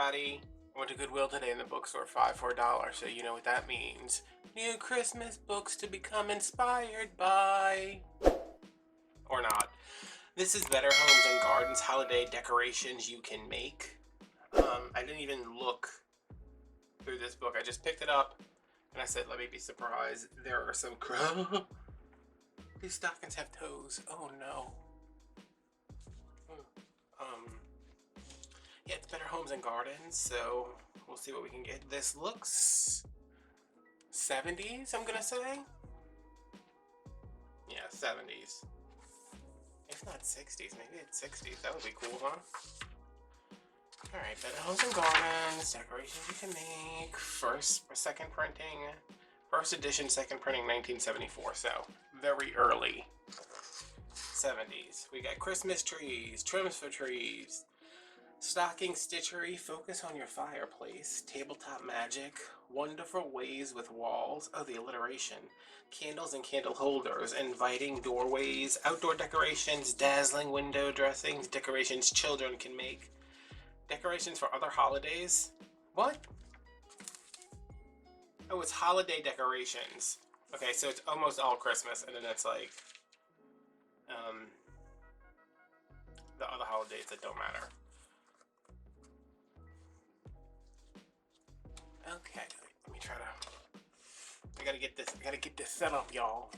everybody. I went to Goodwill today in the bookstore, 5 for $1, so you know what that means. New Christmas books to become inspired by. Or not. This is Better Homes and Gardens holiday decorations you can make. I didn't even look through this book. I just picked it up and I said, let me be surprised. There are some these stockings have toes. Oh no. Yeah, it's Better Homes and Gardens, so we'll see what we can get. This looks 70s, I'm gonna say. Yeah, 70s. If not 60s, maybe it's 60s. That would be cool, huh? Alright, Better Homes and Gardens, decorations you can make. First edition, second printing, 1974, so very early 70s. We got Christmas trees, trims for trees, stocking stitchery, focus on your fireplace, tabletop magic, wonderful ways with walls, oh the alliteration, candles and candle holders, inviting doorways, outdoor decorations, dazzling window dressings, decorations children can make, decorations for other holidays. What? Oh, it's holiday decorations. Okay, so it's almost all Christmas, and then it's like the other holidays that don't matter. Okay, let me try to. I gotta get this set up, y'all.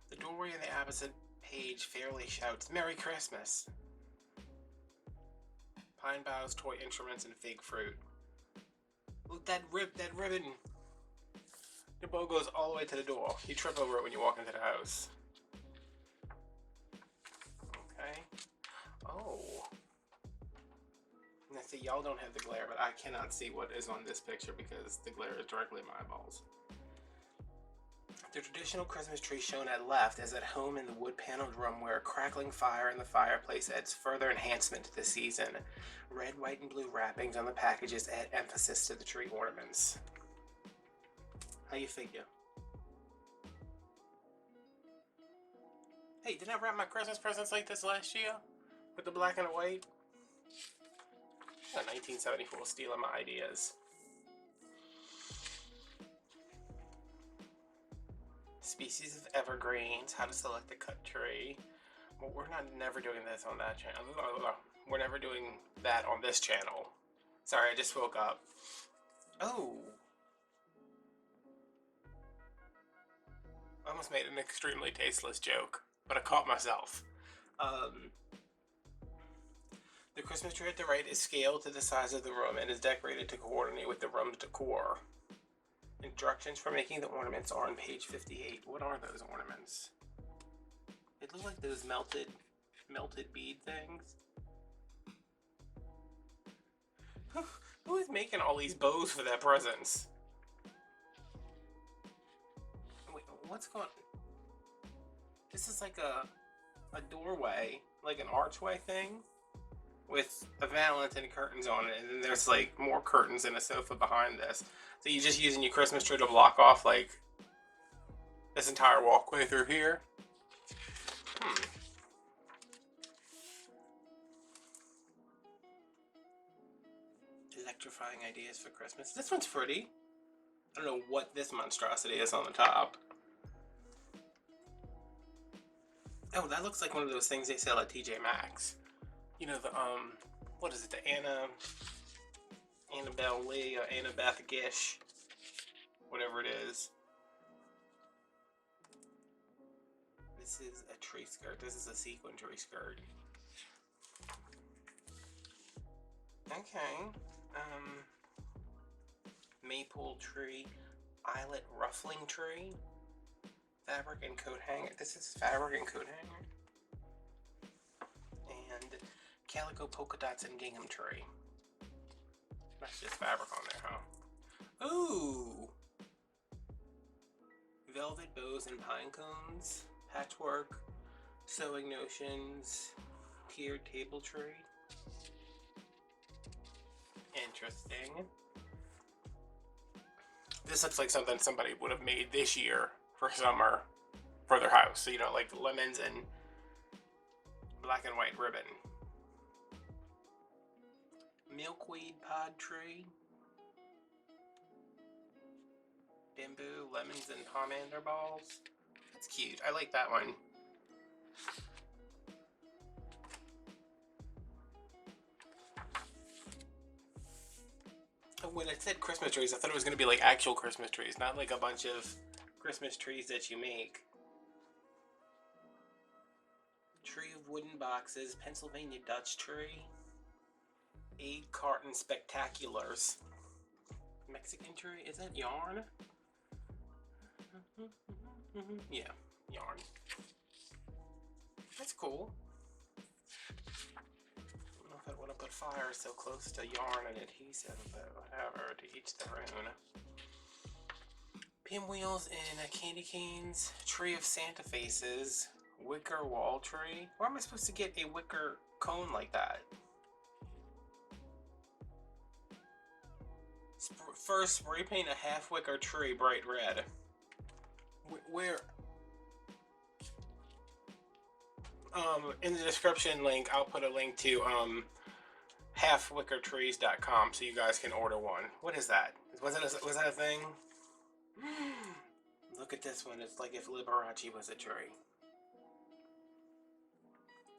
The doorway in the opposite page fairly shouts, "Merry Christmas!" Pine boughs, toy instruments, and fig fruit. Look, that ribbon! The bow goes all the way to the door. You trip over it when you walk into the house. Okay. Oh. Now see, y'all don't have the glare, but I cannot see what is on this picture because the glare is directly in my eyeballs. The traditional Christmas tree shown at left is at home in the wood-paneled room where a crackling fire in the fireplace adds further enhancement to the season. Red, white, and blue wrappings on the packages add emphasis to the tree ornaments. How you figure? Hey, didn't I wrap my Christmas presents like this last year? With the black and the white? 1974 stealing my ideas. Species of evergreens, how to select a cut tree. Well, we're never doing this on that channel. We're never doing that on this channel. Sorry, I just woke up. Oh! I almost made an extremely tasteless joke, but I caught myself. The Christmas tree at the right is scaled to the size of the room and is decorated to coordinate with the room's decor. Instructions for making the ornaments are on page 58. What are those ornaments? It looks like those melted bead things. Who is making all these bows for their presents? Wait, what's going on? This is like a doorway, like an archway thing with a valance and curtains on it, and then there's like more curtains and a sofa behind this. So you're just using your Christmas tree to block off like this entire walkway through here. Electrifying ideas for Christmas. This one's pretty. I don't know what this monstrosity is on the top. Oh, that looks like one of those things they sell at TJ Maxx. You know, the what is it, the Annabelle Lee or Annabeth Gish, whatever it is. This is a tree skirt. This is a sequin tree skirt. Okay. Maple tree, eyelet ruffling tree, fabric and coat hanger. This is fabric and coat hanger. And calico polka dots and gingham tree. That's just fabric on there, huh? Ooh! Velvet bows and pine cones, patchwork, sewing notions, tiered table tree. Interesting. This looks like something somebody would have made this year for summer for their house. So, you know, like lemons and black and white ribbon. Milkweed pod tree. Bamboo, lemons, and pomander balls. That's cute. I like that one. When it said Christmas trees, I thought it was going to be like actual Christmas trees, not like a bunch of Christmas trees that you make. Tree of wooden boxes, Pennsylvania Dutch tree. 8 carton spectaculars. Mexican tree, is that yarn? Yeah, yarn. That's cool. I don't know if I'd want to put fire so close to yarn and adhesive, but whatever, to each their own. Pinwheels and candy canes, tree of Santa faces, wicker wall tree. Where am I supposed to get a wicker cone like that? First, spray paint a half wicker tree bright red. Where? In the description link, I'll put a link to halfwickertrees.com so you guys can order one. What is that? Was that a thing? Look at this one. It's like if Liberace was a tree.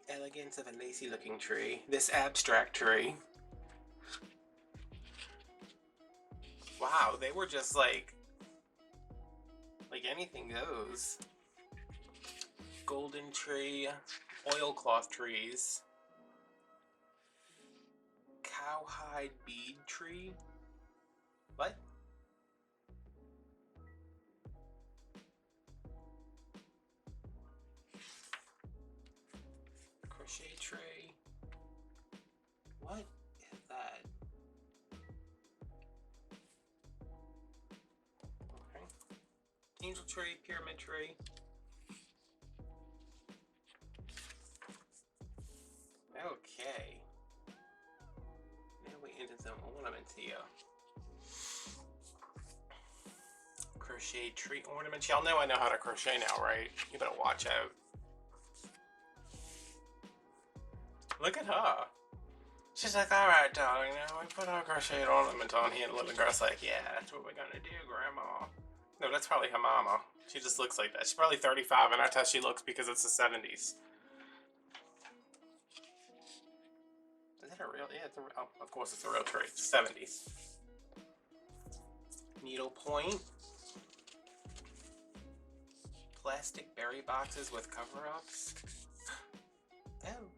Elegance of a Lacy looking tree. This abstract tree. Wow, they were just like anything goes. Golden tree, oilcloth trees, cowhide bead tree. What? Crochet tray. What is that? Okay. Angel tree, pyramid tree. Okay. Now we into some ornaments here. Crochet tree ornaments. Y'all know I know how to crochet now, right? You better watch out. Look at her. She's like, alright, darling, now we put our crocheted ornament on here. And the little girl's like, yeah, that's what we're gonna do, Grandma. No, that's probably her mama. She just looks like that. She's probably 35, and that's how she looks because it's the 70s. Is that a real? Yeah, it's a real. Oh, of course, it's a real tree. It's 70s. Needle point. Plastic berry boxes with cover-ups. Oh.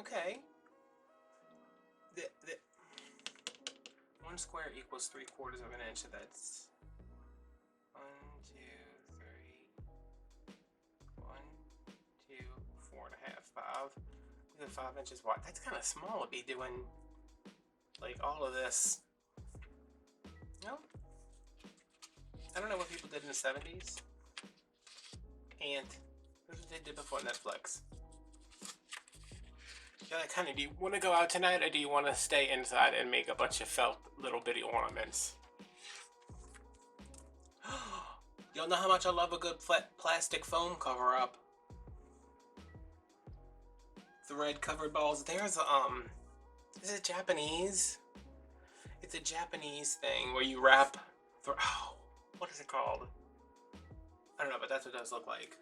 Okay. The 1 square equals 3/4 of an inch, so that's 1, 2, 3, 1, 2, 4.5, 5. 5 inches wide. That's kind of small to be doing like all of this. No, I don't know what people did in the 70s. And that's what they did before Netflix. Yeah, kind of. Do you want to go out tonight, or do you want to stay inside and make a bunch of felt little bitty ornaments? Y'all know how much I love a good flat plastic foam cover up. Thread covered balls. There's is it Japanese? It's a Japanese thing where you wrap. Oh, what is it called? I don't know, but that's what it does look like.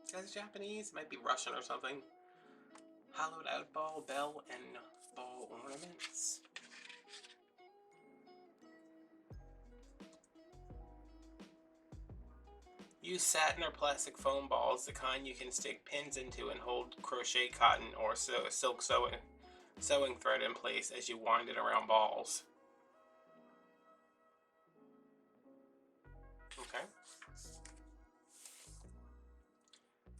Is it Japanese? It might be Russian or something. Hollowed out ball, bell, and ball ornaments. Use satin or plastic foam balls, the kind you can stick pins into and hold crochet cotton or silk sewing thread in place as you wind it around balls. Okay.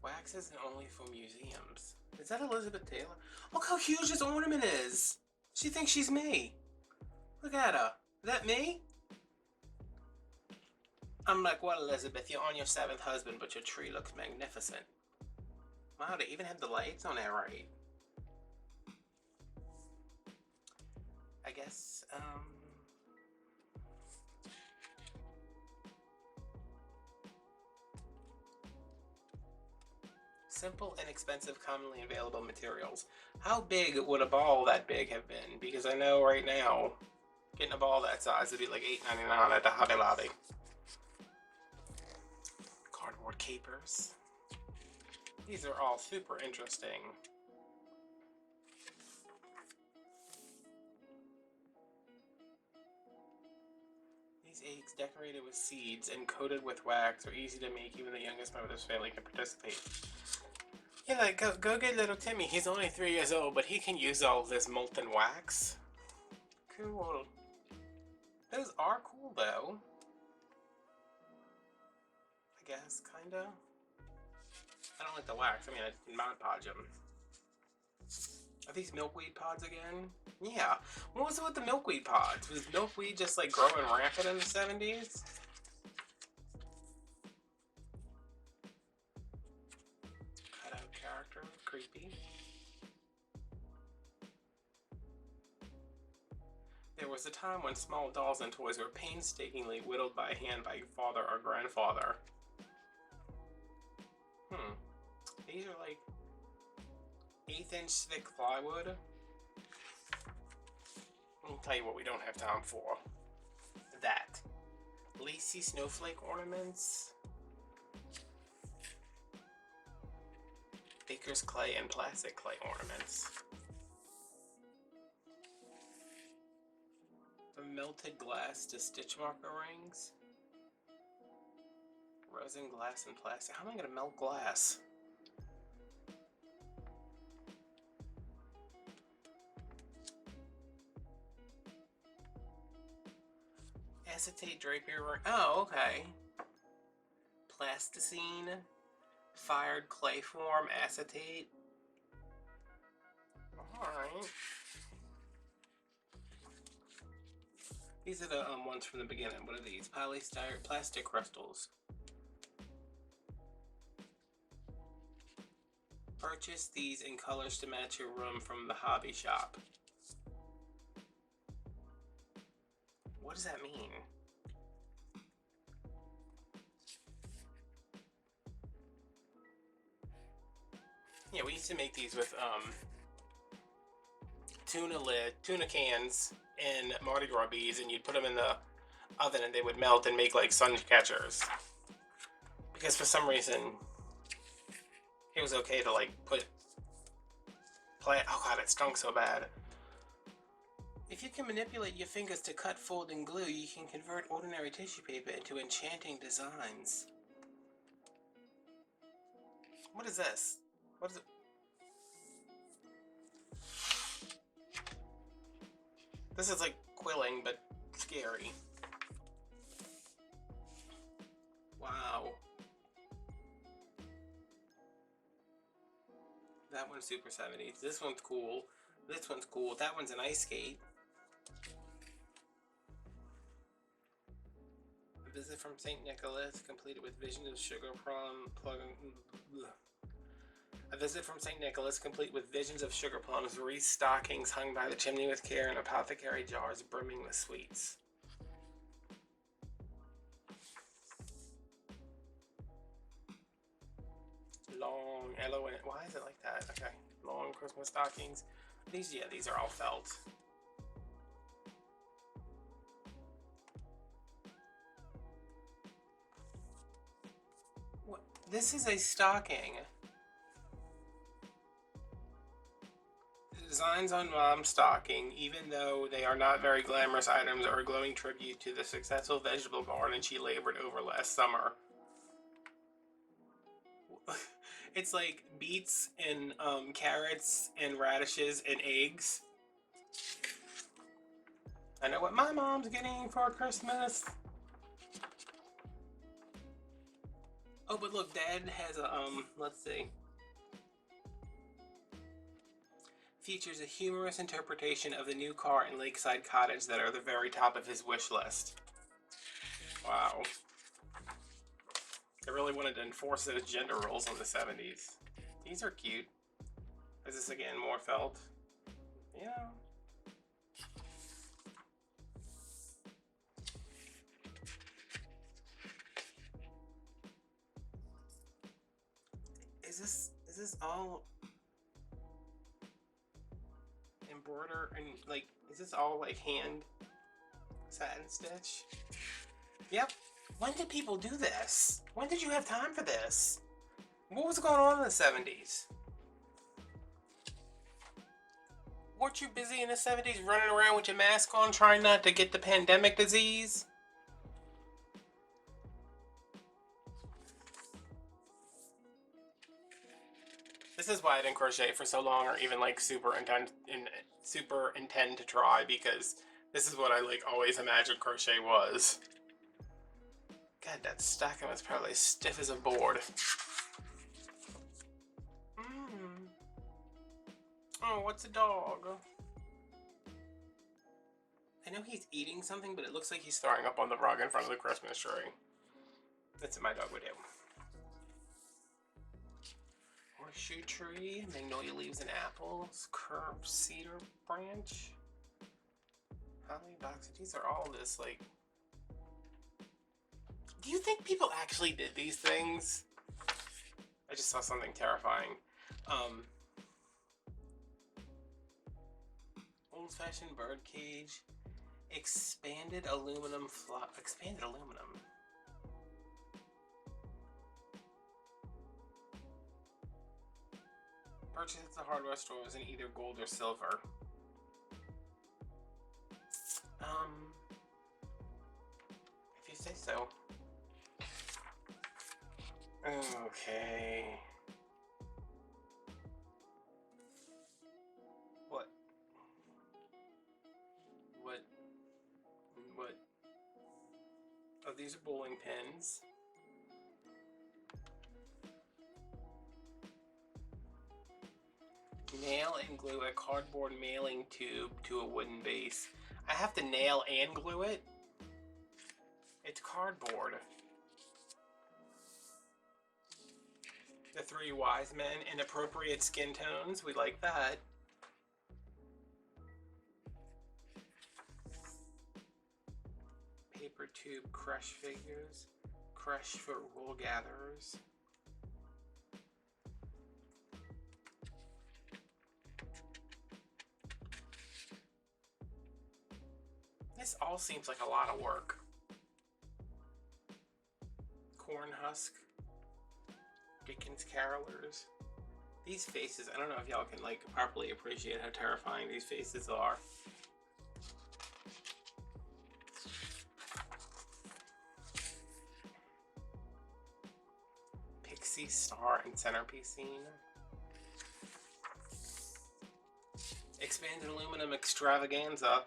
Wax isn't only for museums. Is that Elizabeth Taylor? Look how huge this ornament is! She thinks she's me. Look at her. Is that me? I'm like, what, Elizabeth? You're on your 7th husband, but your tree looks magnificent. Wow, they even had the lights on there right. I guess, Simple, inexpensive, commonly available materials. How big would a ball that big have been? Because I know right now, getting a ball that size would be like $8.99 at the Hobby Lobby. Cardboard capers. These are all super interesting. These eggs decorated with seeds and coated with wax are easy to make. Even the youngest member of this family can participate. Yeah, like, go get little Timmy. He's only 3 years old, but he can use all this molten wax. Cool. Those are cool, though. I guess, kinda. I don't like the wax. I mean, I Mod Podge them. Are these milkweed pods again? Yeah. What was it with the milkweed pods? Was milkweed just like growing rampant in the 70s? Cutout character, creepy. There was a time when small dolls and toys were painstakingly whittled by hand by father or grandfather. These are like 1/8-inch thick plywood. I'll tell you what we don't have time for. That. Lacy snowflake ornaments. Baker's clay and plastic clay ornaments. The melted glass to stitch marker rings. Resin, glass, and plastic. How am I going to melt glass? Acetate drapery ring. Oh, okay. Plasticine. Fired clay form. Acetate. Alright. These are the ones from the beginning. What are these? Polystyrene plastic crystals. Purchase these in colors to match your room from the hobby shop. What does that mean? Yeah, we used to make these with tuna cans and Mardi Gras beads, and you'd put them in the oven and they would melt and make like sun catchers. Because for some reason, it was okay to like put oh god, it stunk so bad. If you can manipulate your fingers to cut, fold, and glue, you can convert ordinary tissue paper into enchanting designs. What is this? What is it? This is like quilling, but scary. Wow. That one's super 70s. This one's cool. This one's cool. That one's an ice skate. A visit from St. Nicholas, completed with visions of sugar plum. A visit from St. Nicholas, complete with visions of sugar plums, wreath stockings hung by the chimney with care, and apothecary jars brimming with sweets. Long, LON. Why is it like that? Okay. Long Christmas stockings. These are all felt. What? This is a stocking. Designs on Mom's stocking, even though they are not very glamorous items, are a glowing tribute to the successful vegetable garden she labored over last summer. It's like beets and carrots and radishes and eggs. I know what my mom's getting for Christmas. Oh, but look, Dad has a let's see. Features a humorous interpretation of the new car and lakeside cottage that are at the very top of his wish list. Wow. They really wanted to enforce those gender roles in the 70s. These are cute. Is this again more felt? Yeah. Is this all embroider and like, is this all like hand satin stitch? Yep. When did people do this? When did you have time for this? What was going on in the 70s? Weren't you busy in the 70s running around with your mask on trying not to get the pandemic disease? This is why I didn't crochet for so long, or even like super intend to try, because this is what I like always imagined crochet was. God, that stocking was probably stiff as a board. Oh, what's a dog? I know he's eating something, but it looks like he's throwing up on the rug in front of the Christmas tree. That's what my dog would do. Horseshoe tree, magnolia leaves and apples, curved cedar branch, holly box. These are all this like. Do you think people actually did these things? I just saw something terrifying. Old-fashioned bird cage, expanded aluminum expanded aluminum. Purchased at the hardware stores in either gold or silver. If you say so. Okay. What? Oh, these are bowling pins. Nail and glue a cardboard mailing tube to a wooden base. I have to nail and glue it? It's cardboard. The Three Wise Men in appropriate skin tones. We like that. Paper tube crush figures. Crush for wool gatherers. This all seems like a lot of work. Corn husk. Dickens carolers. These faces, I don't know if y'all can like properly appreciate how terrifying these faces are. Pixie star and centerpiece scene. Expanded aluminum extravaganza.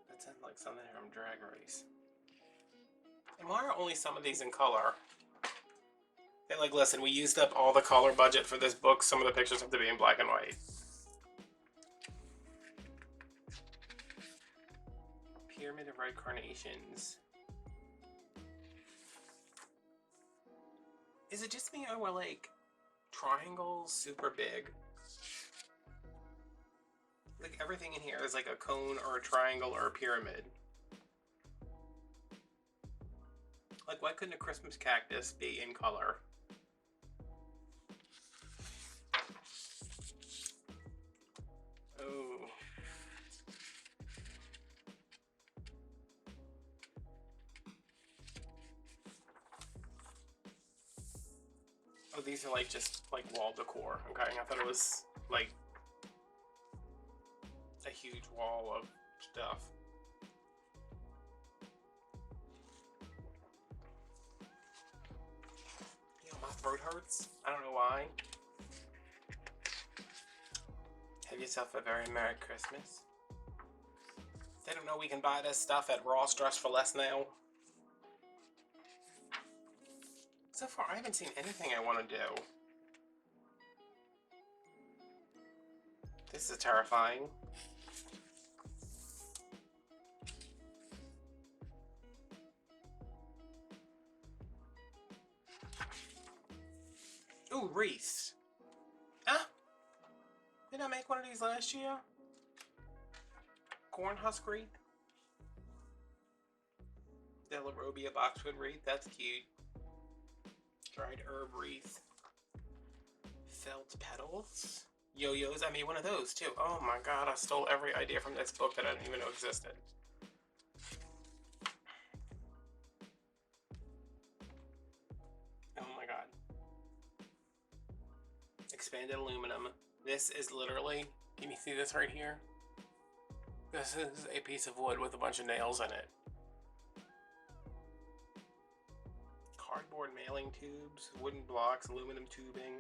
That sounds like something from Drag Race. And why are only some of these in color? They're like, listen, we used up all the color budget for this book. Some of the pictures have to be in black and white. Pyramid of Red Carnations. Is it just me, or were like triangles super big? Like everything in here is like a cone or a triangle or a pyramid. Like, why couldn't a Christmas cactus be in color? Oh. Oh, these are like just like wall decor. Okay, I thought it was like a huge wall of stuff. Yo, my throat hurts. I don't know why. Have yourself a very Merry Christmas. They don't know we can buy this stuff at Ross Dress for Less now. So far, I haven't seen anything I want to do. This is terrifying. Ooh, Wreath. Ah! Did I make one of these last year? Corn husk wreath. Delarobia boxwood wreath. That's cute. Dried herb wreath. Felt petals? Yo-yos? I made one of those too. Oh my god, I stole every idea from this book that I didn't even know existed. Oh my god. Expanded aluminum. This is literally, can you see this right here? This is a piece of wood with a bunch of nails in it. Cardboard mailing tubes, wooden blocks, aluminum tubing,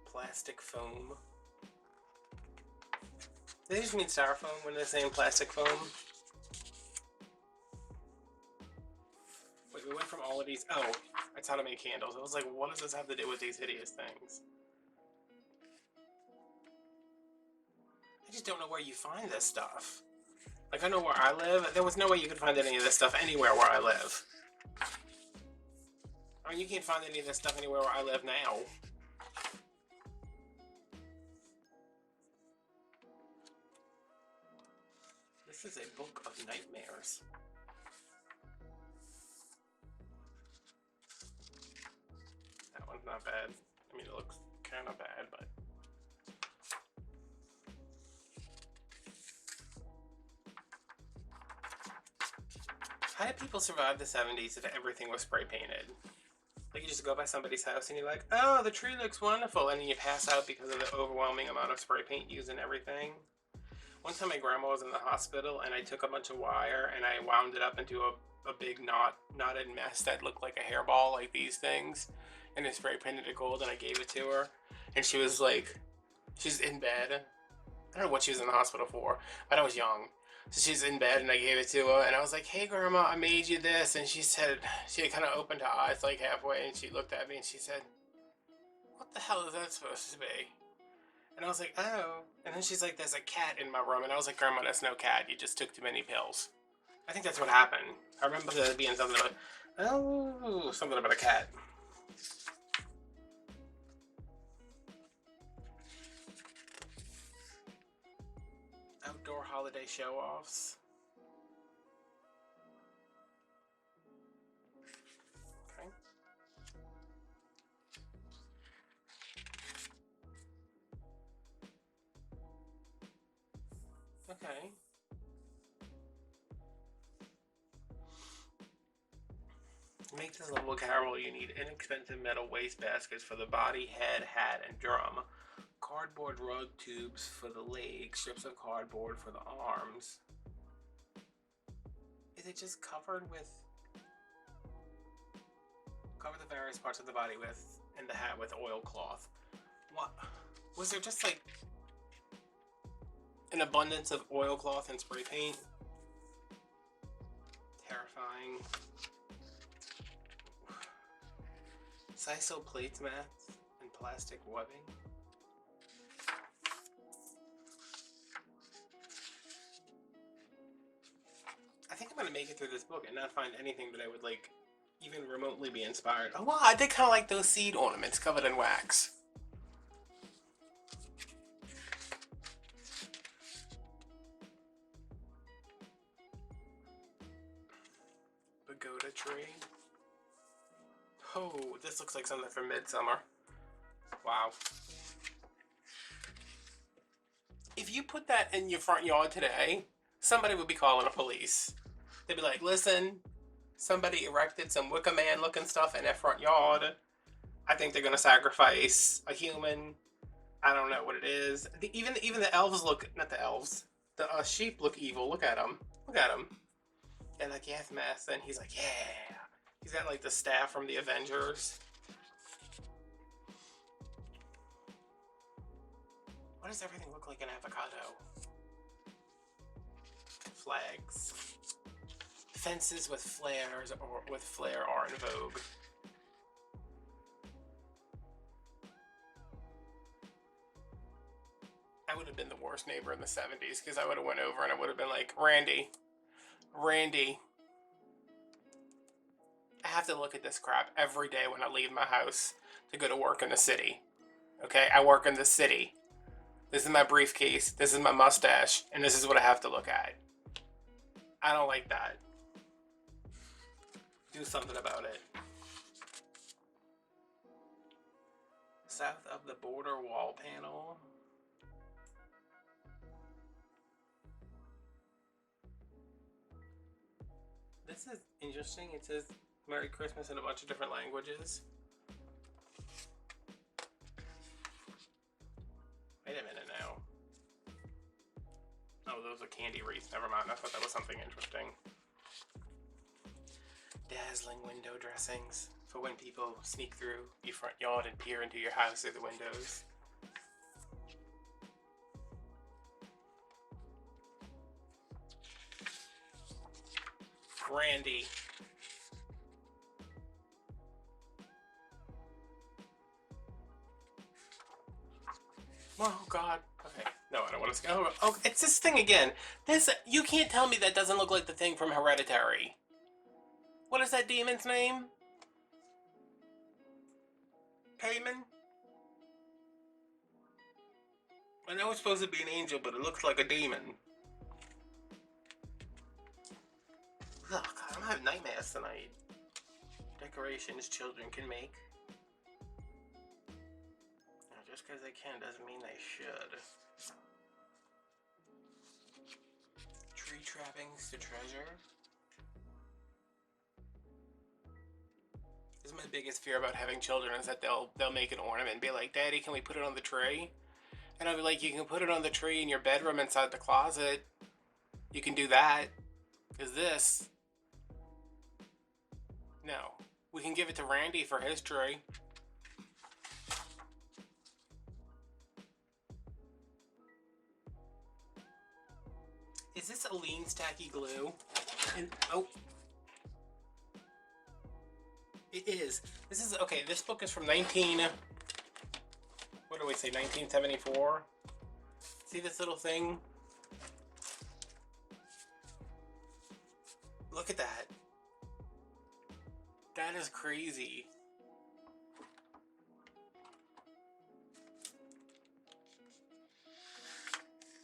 plastic foam. Do they just mean styrofoam when they're saying plastic foam? Wait, we went from all of these. Oh, that's how to make candles. I was like, what does this have to do with these hideous things? I just don't know where you find this stuff. Like, I know where I live. There was no way you could find any of this stuff anywhere where I live. I mean, you can't find any of this stuff anywhere where I live now. This is a book of nightmares. That one's not bad. I mean, it looks kind of bad, but... How did people survive the 70s if everything was spray painted? Like, you just go by somebody's house and you're like, oh, the tree looks wonderful, and then you pass out because of the overwhelming amount of spray paint used and everything. One time my grandma was in the hospital and I took a bunch of wire and I wound it up into a big knotted mess that looked like a hairball, like these things, and I spray painted it gold and I gave it to her, and she was like, she's in bed. I don't know what she was in the hospital for, but I was young. So she's in bed and I gave it to her and I was like, hey grandma, I made you this. And she said, she kind of opened her eyes like halfway and she looked at me and she said, what the hell is that supposed to be? And I was like, oh. And then she's like, there's a cat in my room. And I was like, grandma, that's no cat. You just took too many pills. I think that's what happened. I remember there being something about, oh, something about a cat. Outdoor holiday show-offs. Okay. Okay. To make this level carol, you need inexpensive metal waste baskets for the body, head, hat, and drum. Cardboard rug tubes for the legs, strips of cardboard for the arms. Is it just covered with... Cover the various parts of the body with, and the hat with oilcloth. What? Was there just like an abundance of oilcloth and spray paint? Terrifying. Sisal plates mats and plastic webbing. I think I'm gonna make it through this book and not find anything that I would like even remotely be inspired. Oh wow, I did kind of like those seed ornaments covered in wax. Pagoda tree. Oh, this looks like something from Midsummer. Wow. If you put that in your front yard today, somebody would be calling the police. They'd be like, listen, somebody erected some Wicker Man looking stuff in their front yard. I think they're gonna sacrifice a human. I don't know what it is. Even the elves look, not the elves, the sheep look evil. Look at them. Look at them. And like, yes, master. And he's like, yeah. He's got like the staff from the Avengers. Why does everything look like an avocado? Flags. Fences with flares or with flare are in vogue. I would have been the worst neighbor in the 70s because I would have went over and I would have been like, Randy, I have to look at this crap every day when I leave my house to go to work in the city. Okay, I work in the city. This is my briefcase, this is my mustache, and this is what I have to look at. I don't like that. Do something about it. south of the border wall panel. This is interesting. It says Merry Christmas in a bunch of different languages. Wait a minute now. Oh, those are candy wreaths. Never mind. I thought that was something interesting. Dazzling window dressings for when people sneak through your front yard and peer into your house through the windows. Randy. Oh God. Okay. No, I don't want to. Oh, it's this thing again. This, you can't tell me that doesn't look like the thing from Hereditary. What is that demon's name? Payman? I know it's supposed to be an angel, but it looks like a demon. Oh God, I'm having nightmares tonight. Decorations children can make. Now, just because they can doesn't mean they should. Tree trappings to treasure. This is my biggest fear about having children, is that they'll make an ornament and be like, Daddy, can we put it on the tree? And I'll be like, you can put it on the tree in your bedroom inside the closet. You can do that. Is this? No. We can give it to Randy for his tree. Is this Aleene's tacky glue? And oh, it is. This is okay. This book is from 1974. See this little thing? Look at that. That is crazy.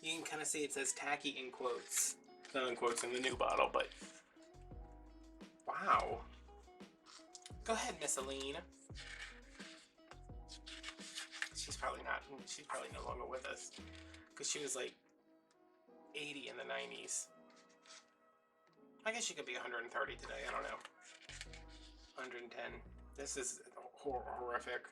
You can kind of see it says tacky in quotes. Not in quotes in the new bottle, but wow. Go ahead, Miss Aleene. She's probably no longer with us, because she was like 80 in the 90s. I guess she could be 130 today, I don't know. 110. This is horrific.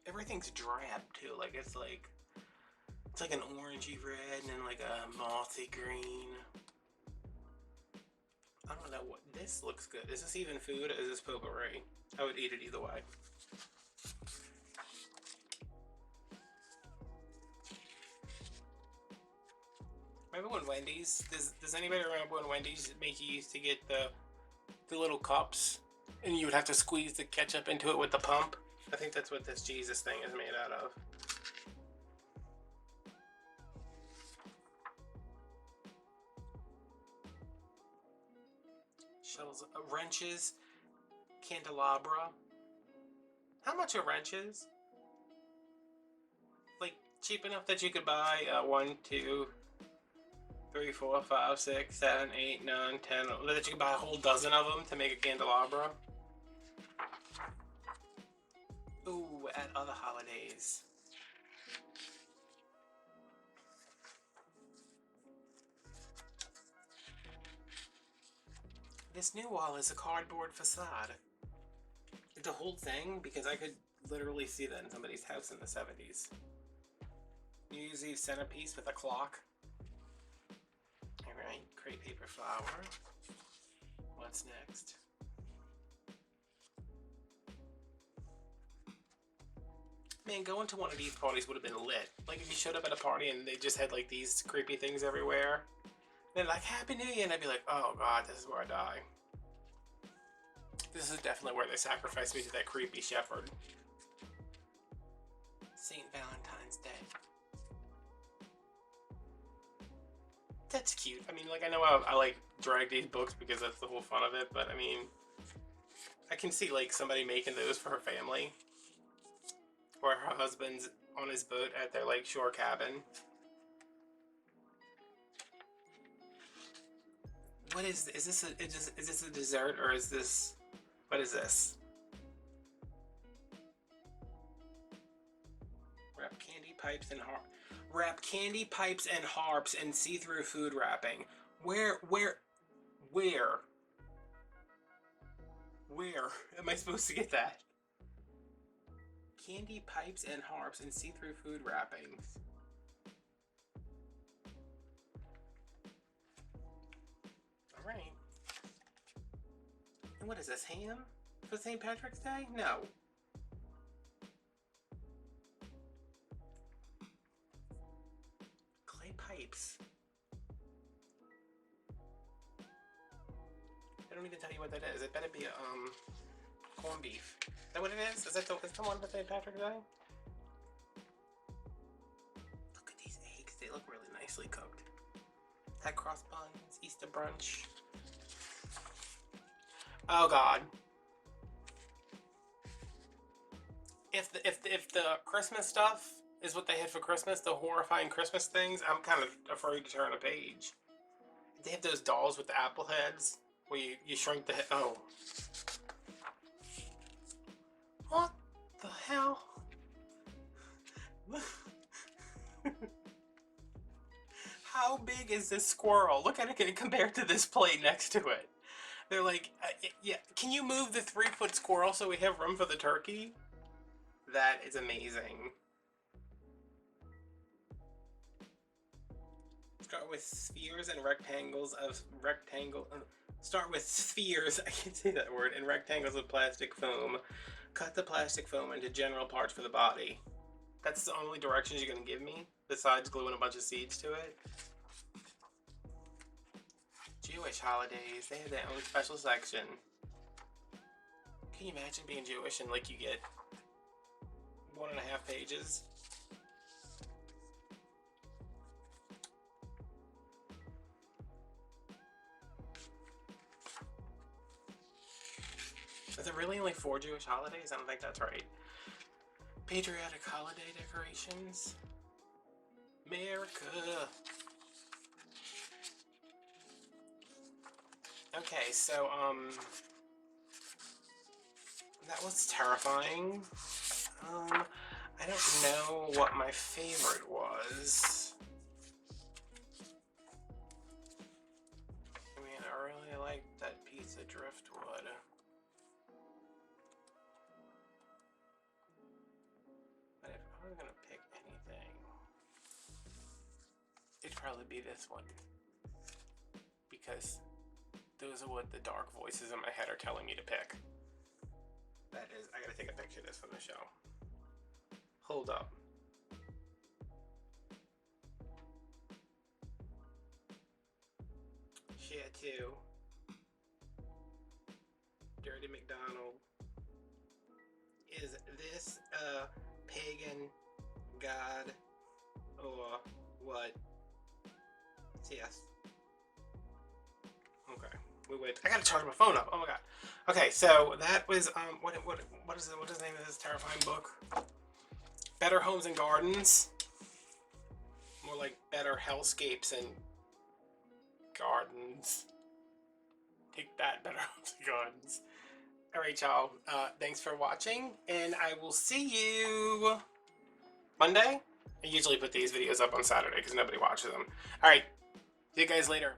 Everything's drab too, like it's like an orangey red and then like a mossy green. I don't know what this looks good. Is this even food? Or is this potpourri? I would eat it either way. Remember when Wendy's? Does anybody remember when Wendy's make you used to get the little cups and you would have to squeeze the ketchup into it with the pump? I think that's what this Jesus thing is made out of. Shells, wrenches, candelabra. How much are wrenches? Like cheap enough that you could buy 1, 2, 3, 4, 5, 6, 7, 8, 9, 10. That you could buy a whole dozen of them to make a candelabra. Ooh, at other holidays. This new wall is a cardboard facade. The whole thing, because I could literally see that in somebody's house in the 70s. New Year's Eve centerpiece with a clock. Alright, crepe paper flower. What's next? Man, going to one of these parties would have been lit. Like if you showed up at a party and they just had like these creepy things everywhere. They're like, Happy New Year, and I'd be like, oh God, this is where I die. This is definitely where they sacrificed me to that creepy shepherd. St. Valentine's Day. That's cute. I mean, like, I know I like drag these books because that's the whole fun of it, but I mean, I can see like somebody making those for her family. Or her husband's on his boat at their lakeshore cabin. What is this? Is this a dessert or is this? What is this? Wrap candy pipes and wrap candy pipes and harps in see-through food wrapping. Where am I supposed to get that? Candy pipes and harps in see-through food wrappings. All right. And what is this, ham? For St. Patrick's Day? No. Clay pipes. I don't even tell you what that is. It better be a corned beef. Is that what it is? Is that the one for St. Patrick's Day? Look at these eggs. They look really nicely cooked. That cross buns, Easter brunch. Oh God. If the Christmas stuff is what they had for Christmas, the horrifying Christmas things, I'm kind of afraid to turn a page. They have those dolls with the apple heads where you shrink the head. Oh. What the hell? How big is this squirrel? Look at it compared to this plate next to it. They're like, yeah, can you move the 3-foot squirrel so we have room for the turkey? That is amazing. Start with spheres and rectangles of start with spheres, I can't say that word, and rectangles of plastic foam. Cut the plastic foam into general parts for the body. That's the only directions you're going to give me, besides gluing a bunch of seeds to it. Jewish holidays, they have their own special section. Can you imagine being Jewish and like you get 1.5 pages? Is it really only 4 Jewish holidays? I don't think that's right. Patriotic holiday decorations. America. Okay, so, that was terrifying. I don't know what my favorite was. I mean, I really liked that piece of driftwood. But if I was gonna pick anything, it'd probably be this one. Because those are what the dark voices in my head are telling me to pick. That is, I gotta take a picture of this from the show. Hold up. Share two. Dirty McDonald. Is this a pagan god or what? Yes. Okay. Wait. I gotta charge my phone up. Oh my god. Okay, so that was what is the name of this terrifying book? Better Homes and Gardens. More like Better Hellscapes and Gardens. Take that, Better Homes and Gardens. Alright, y'all. Thanks for watching, and I will see you Monday. I usually put these videos up on Saturday because nobody watches them. Alright. See you guys later.